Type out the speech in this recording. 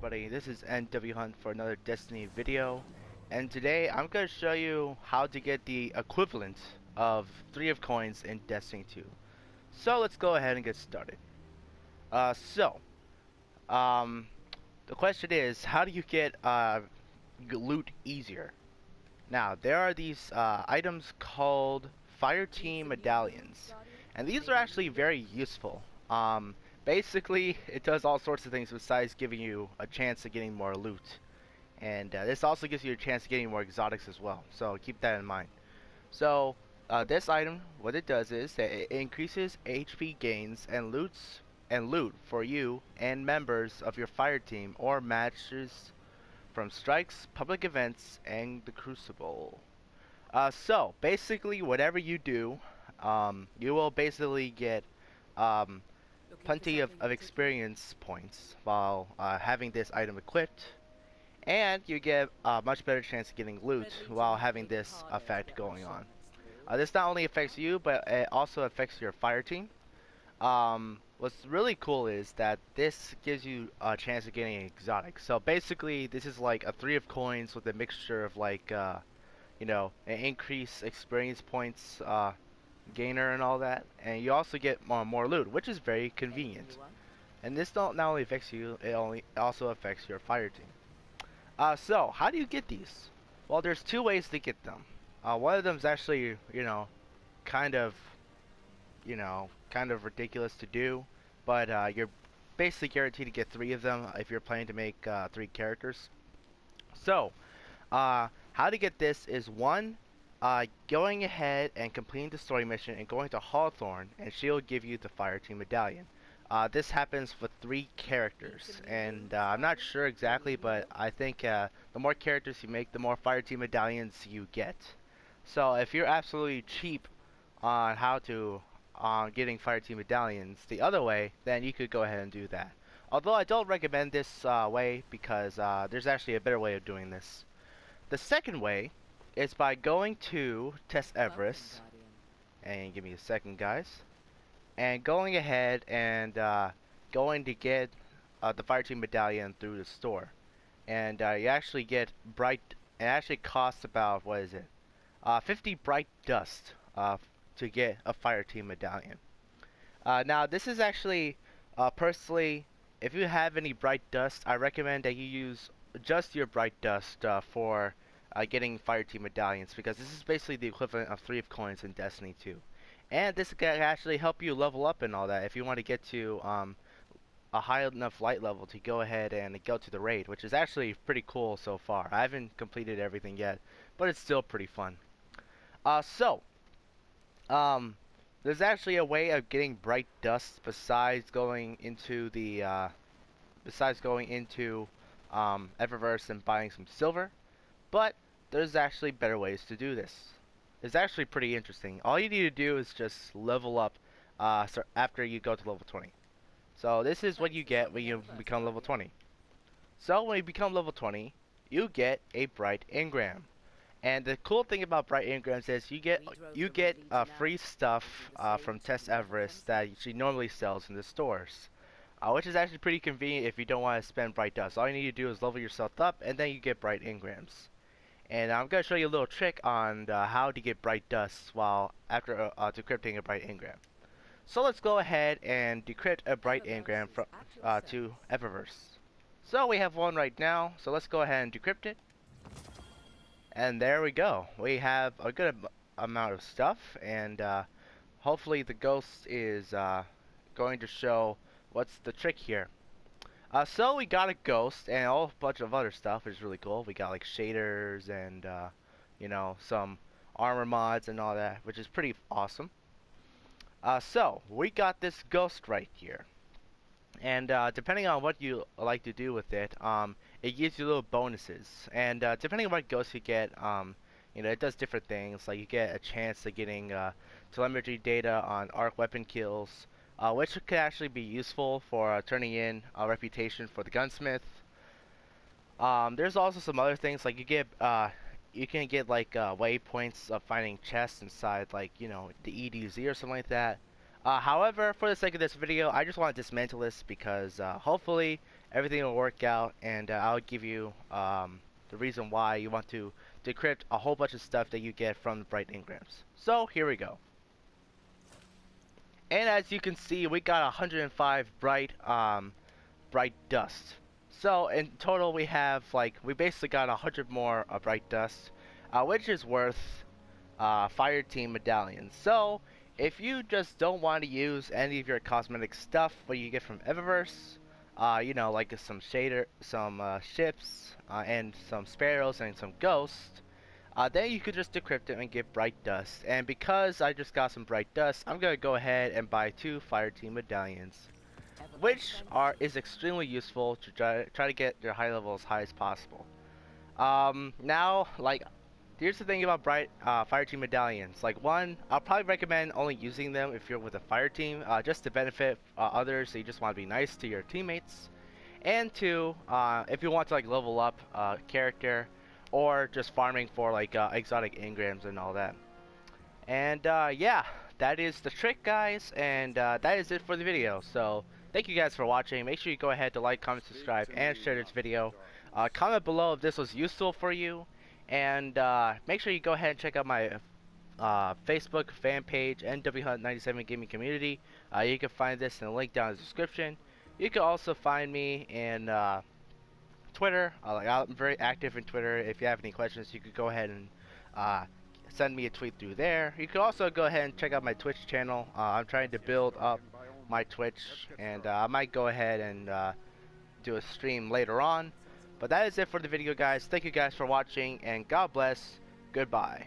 everybody, this is NW Hunt for another Destiny video, and today I'm going to show you how to get the equivalent of 3 of coins in Destiny 2. So let's go ahead and get started. Um, the question is, how do you get loot easier? Now, there are these items called Fireteam Medallions, and these are actually very useful. Basically, it does all sorts of things besides giving you a chance of getting more loot. And this also gives you a chance of getting more exotics as well, so keep that in mind. So, this item, what it does is that it increases HP gains and loot for you and members of your fire team or matches from strikes, public events, and the Crucible. So basically, whatever you do, you will basically get um, plenty of experience points while having this item equipped, and you get a much better chance of getting loot while having this effect going on. This not only affects you, but it also affects your fire team. What's really cool is that this gives you a chance of getting an exotic. So basically, this is like a 3 of coins with a mixture of like, an increased experience points gainer and all that. And you also get more loot, which is very convenient. And this not only affects you, it also affects your fire team. So how do you get these? Well, there's 2 ways to get them. One of them is actually, kind of kind of ridiculous to do, but you're basically guaranteed to get 3 of them if you're planning to make 3 characters. So, how to get this is 1, going ahead and completing the story mission and going to Hawthorne, and she'll give you the Fireteam Medallion. This happens with 3 characters, and I'm not sure exactly, but I think the more characters you make, the more Fireteam Medallions you get. So if you're absolutely cheap on how to getting Fireteam Medallions the other way, then you could go ahead and do that. Although I don't recommend this way because there's actually a better way of doing this. The second way is by going to Test Everest, and give me a second, guys, and going ahead and going to get the Fireteam Medallion through the store, and you actually get bright. It actually costs about, what is it, 50 bright dust to get a Fireteam Medallion. Now this is actually, personally, if you have any bright dust, I recommend that you use just your bright dust for getting Fireteam Medallions, because this is basically the equivalent of 3 of coins in Destiny 2. And this can actually help you level up and all that if you want to get to a high enough light level to go ahead and go to the raid, which is actually pretty cool so far. I haven't completed everything yet, but it's still pretty fun. There's actually a way of getting bright dust besides going into the Eververse and buying some silver, but there's actually better ways to do this. It's actually pretty interesting. All you need to do is just level up after you go to level 20. So this is what you get when you become level 20. So when you become level 20, you get a bright engram. And the cool thing about bright engrams is you get free stuff from Test Everest that she normally sells in the stores, which is actually pretty convenient if you don't want to spend bright dust. All you need to do is level yourself up, and then you get bright engrams. And I'm going to show you a little trick on how to get bright dust after decrypting a bright engram. So let's go ahead and decrypt a bright engram from to Eververse. So we have one right now. So let's go ahead and decrypt it. And there we go. We have a good amount of stuff, and hopefully the ghost is going to show what's the trick here. So we got a ghost and a whole bunch of other stuff, which is really cool. We got like shaders and some armor mods and all that, which is pretty awesome. So we got this ghost right here. And depending on what you like to do with it, it gives you little bonuses. And depending on what ghost you get, it does different things. Like you get a chance of getting telemetry data on arc weapon kills, which could actually be useful for turning in a reputation for the gunsmith. There's also some other things, like you can get like waypoints of finding chests inside, like the EDZ or something like that. However, for the sake of this video, I just want to dismantle this because hopefully everything will work out, and I'll give you the reason why you want to decrypt a whole bunch of stuff that you get from the bright engrams. So here we go. And as you can see, we got 105 bright dust. So in total, we basically got 100 more bright dust, which is worth Fireteam Medallion. So if you just don't want to use any of your cosmetic stuff, what you get from Eververse, you know, like some ships, and some sparrows and some ghosts, then you could just decrypt it and get bright dust. And because I just got some bright dust, I'm gonna go ahead and buy 2 Fireteam Medallions, which is extremely useful to try to get your high level as high as possible. Now, here's the thing about Fireteam Medallions. Like, one, I'll probably recommend only using them if you're with a fire team, just to benefit others, so you just want to be nice to your teammates. And two, if you want to level up character, or just farming for exotic engrams and all that. And yeah, that is the trick, guys, and that is it for the video. So thank you guys for watching. Make sure you go ahead to like, comment, subscribe, and share this video. Comment below if this was useful for you, and make sure you go ahead and check out my Facebook fan page, NWHunt97 Gaming Community. You can find this in the link down in the description. You can also find me in Twitter. I'm very active in Twitter. If you have any questions, you could go ahead and send me a tweet through there. You could also go ahead and check out my Twitch channel. I'm trying to build up my Twitch, and I might go ahead and do a stream later on. But that is it for the video, guys. Thank you guys for watching, and God bless. Goodbye.